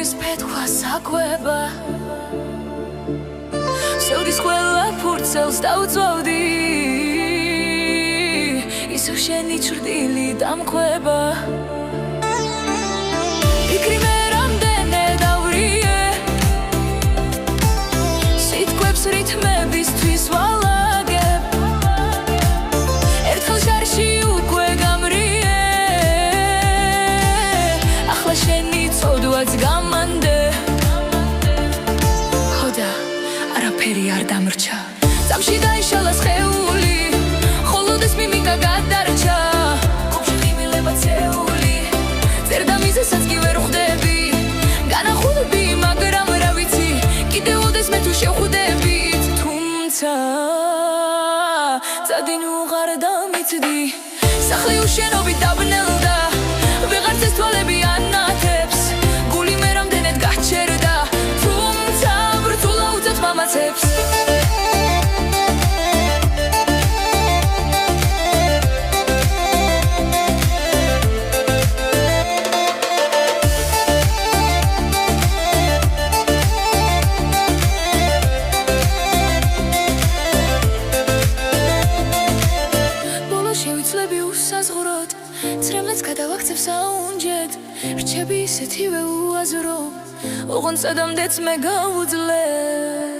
გულის ფეთქვა საკვება სევდის ყველა ფურცელს დავწვავდი ისევ შენი ჭრდილი დამკვება იქრი მე რამდენე დავრიე სიტყვებს რითმებისთვის ვალაგებ ერთხელ ჟარში უკვე გამრიე ახლა შენი წოდვაც გამანდე ხოდა არაფერი არ დამრჩა წამში დაიშალა სხეული ხოლოდეს მიმინდა გადარჩა კუბში ღიმილება ცეული წერდამიზესაც კი ვერ ხვდები განახულები მაგრამ რა ვიცი კიდევ მე თუ შევხვდებით თუმცა წადინუ ღარ დამიცდი სახლი უშენობით დაბნელდა ვეღარც ეს თვალები ანათებს გული მე რამდენად გაჩერდა თუმცა ბრწულა უწევს მამაცებს ცრემლებს გადავაქცევ საუნჯეთ რჩები ისეთივე უაზრო ოღონდ სადამდეც მე გავუძლებ